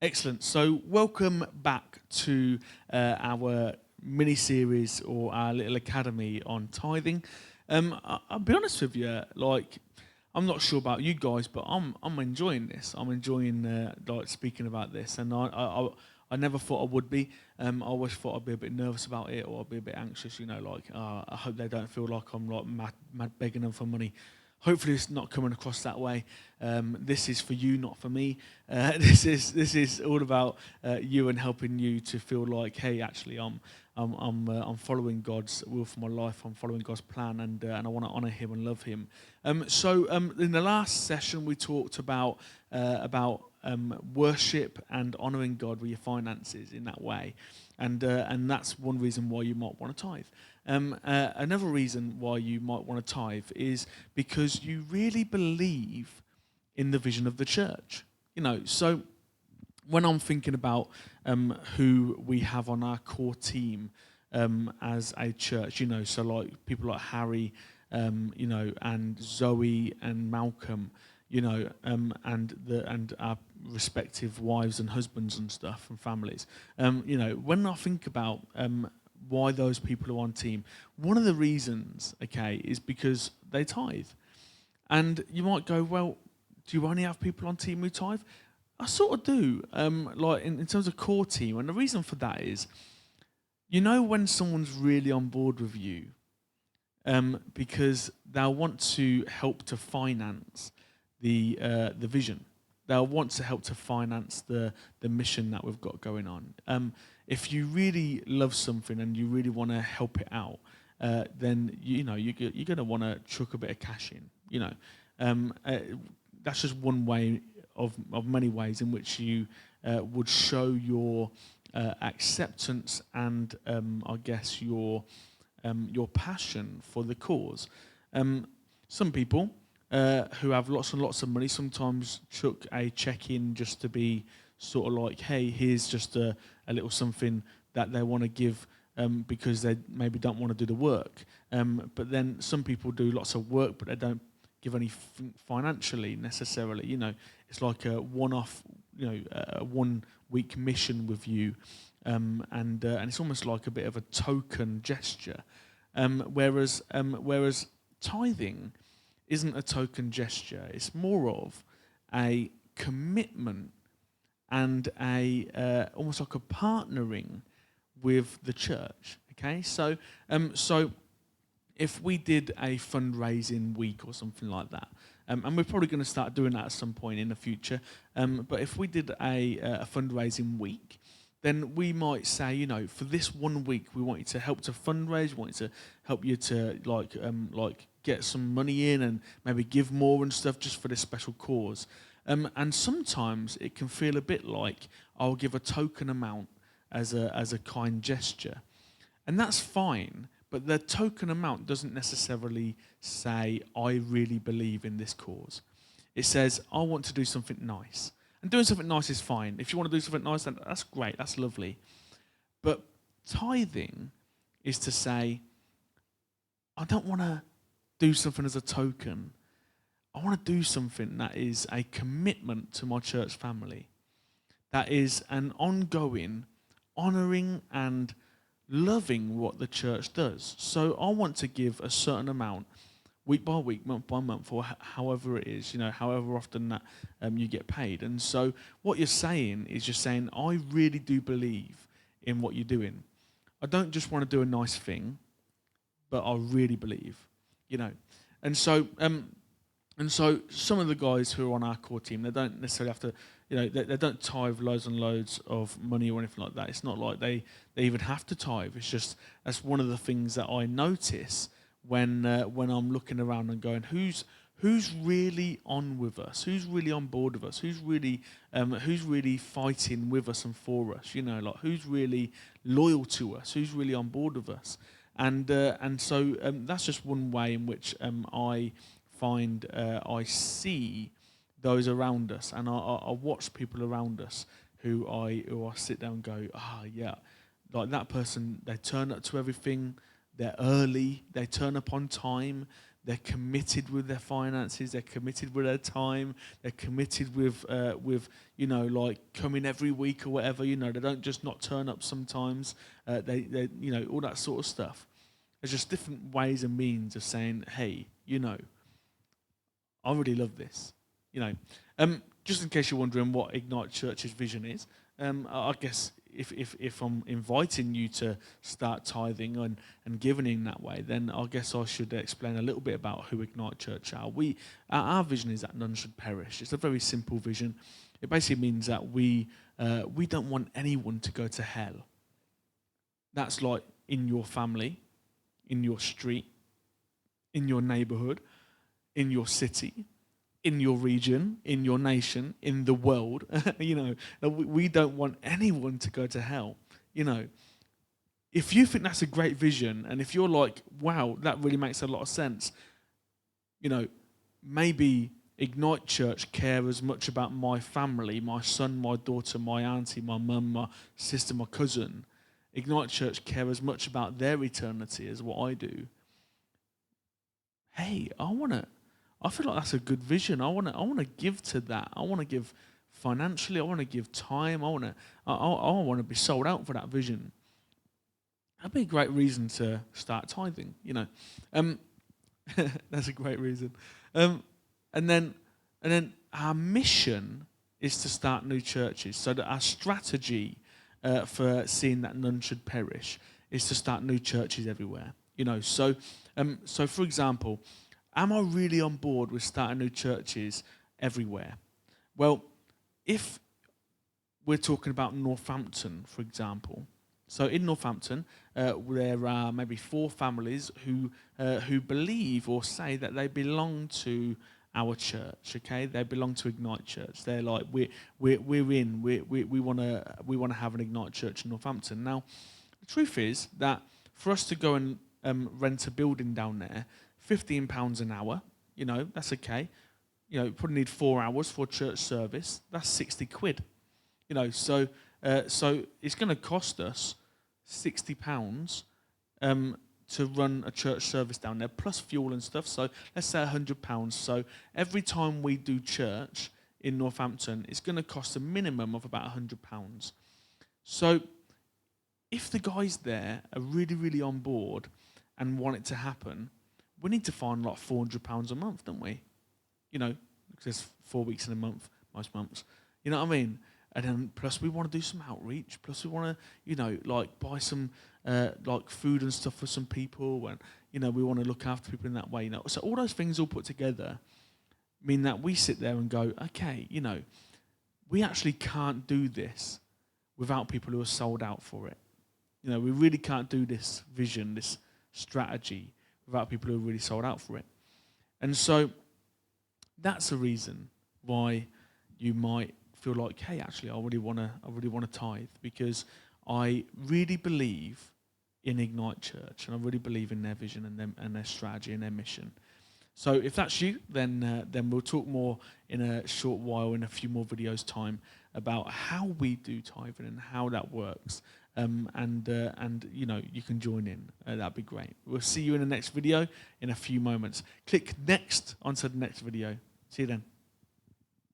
Excellent. So, welcome back to our mini series or our little academy on tithing. I'll be honest with you, like I'm not sure about you guys, but I'm enjoying this. I'm enjoying like speaking about this, and I never thought I would be. I always thought I'd be a bit nervous about it, or I'd be a bit anxious. Like I hope they don't feel like I'm like mad begging them for money. Hopefully, it's not coming across that way. This is for you, not for me. This is all about you and helping you to feel like, hey, actually, I'm following God's will for my life. I'm following God's plan, and I want to honor Him and love Him. So, in the last session, we talked about worship and honoring God with your finances in that way, and that's one reason why you might want to tithe. Another reason why you might want to tithe is because you really believe in the vision of the church. So when I'm thinking about who we have on our core team as a church, so like people like Harry, and Zoe and Malcolm, and our respective wives and husbands and stuff and families. When I think about why those people are on team, one of the reasons, okay, is because they tithe. And you might go, well, do you only have people on team who tithe? I sort of do, like in terms of core team. And the reason for that is, when someone's really on board with you, because they'll want to help to finance the vision. They'll want to help to finance the mission that we've got going on. If you really love something and you really want to help it out, then you're going to want to chuck a bit of cash in. That's just one way of many ways in which you would show your acceptance and I guess your passion for the cause. Some people who have lots and lots of money sometimes chuck a check in just to be sort of like, hey, here's just a little something that they want to give because they maybe don't want to do the work. But then some people do lots of work, but they don't give anything financially necessarily. It's like a one-off, a one-week mission with you, and it's almost like a bit of a token gesture. Whereas tithing isn't a token gesture. It's more of a commitment and a almost like a partnering with the church. Okay, so if we did a fundraising week or something like that, and we're probably going to start doing that at some point in the future, but if we did a fundraising week, then we might say, for this 1 week, we want you to help to fundraise, we want you to help you to like get some money in and maybe give more and stuff just for this special cause. And sometimes it can feel a bit like I'll give a token amount as a kind gesture. And that's fine, but the token amount doesn't necessarily say, I really believe in this cause. It says, I want to do something nice. And doing something nice is fine. If you want to do something nice, then that's great, that's lovely. But tithing is to say, I don't want to do something as a token. I want to do something that is a commitment to my church family. That is an ongoing, honouring and loving what the church does. So I want to give a certain amount, week by week, month by month, or however it is, however often that you get paid. And so what you're saying is you're saying, I really do believe in what you're doing. I don't just want to do a nice thing, but I really believe, And so some of the guys who are on our core team, they don't necessarily have to, they don't tithe loads and loads of money or anything like that. It's not like they even have to tithe. It's just that's one of the things that I notice when I'm looking around and going, who's really on with us? Who's really on board with us? Who's really fighting with us and for us? Like who's really loyal to us? Who's really on board with us? And so that's just one way in which I find I see those around us, and I watch people around us who I sit down and go, yeah, like that person, they turn up to everything, they're early, they turn up on time, They're committed with their finances. They're committed with their time. They're committed with like coming every week or whatever. They don't just not turn up sometimes. They all that sort of stuff. There's just different ways and means of saying, hey, I really love this. Just in case you're wondering what Ignite Church's vision is, I guess if I'm inviting you to start tithing and giving in that way, then I guess I should explain a little bit about who Ignite Church are. Our vision is that none should perish. It's a very simple vision. It basically means that we don't want anyone to go to hell. That's like in your family, in your street, in your neighborhood, in your city, in your region, in your nation, in the world. We don't want anyone to go to hell. If you think that's a great vision, and if you're like, wow, that really makes a lot of sense, maybe Ignite Church care as much about my family, my son, my daughter, my auntie, my mum, my sister, my cousin. Ignite Church care as much about their eternity as what I do. Hey, I feel like that's a good vision. I want to give to that. I want to give financially. I want to give time. I want to be sold out for that vision. That'd be a great reason to start tithing. That's a great reason. And then our mission is to start new churches. So that our strategy for seeing that none should perish is to start new churches everywhere. So for example, am I really on board with starting new churches everywhere? Well, if we're talking about Northampton, for example, so in Northampton, there are maybe 4 families who believe or say that they belong to our church. Okay, they belong to Ignite Church. They're like, we're in. We want to have an Ignite Church in Northampton. Now, the truth is that for us to go and rent a building down there, £15 an hour, that's okay. Probably need 4 hours for a church service. That's 60 quid. So it's going to cost us £60 to run a church service down there, plus fuel and stuff. So let's say £100. So every time we do church in Northampton, it's going to cost a minimum of about £100. So if the guys there are really, really on board and want it to happen, we need to find like £400 a month, don't we? Because there's 4 weeks in a month, most months. You know what I mean? And then plus we want to do some outreach. Plus we want to, buy some food and stuff for some people. And, we want to look after people in that way. So all those things all put together mean that we sit there and go, okay, we actually can't do this without people who are sold out for it. We really can't do this vision, this strategy, without people who are really sold out for it. And so that's a reason why you might feel like, hey, actually, I really want to tithe, because I really believe in Ignite Church, and I really believe in their vision and their strategy and their mission. So if that's you, then we'll talk more in a short while, in a few more videos' time, about how we do tithing and how that works. And you can join in. That'd be great. We'll see you in the next video in a few moments. Click next onto the next video. See you then.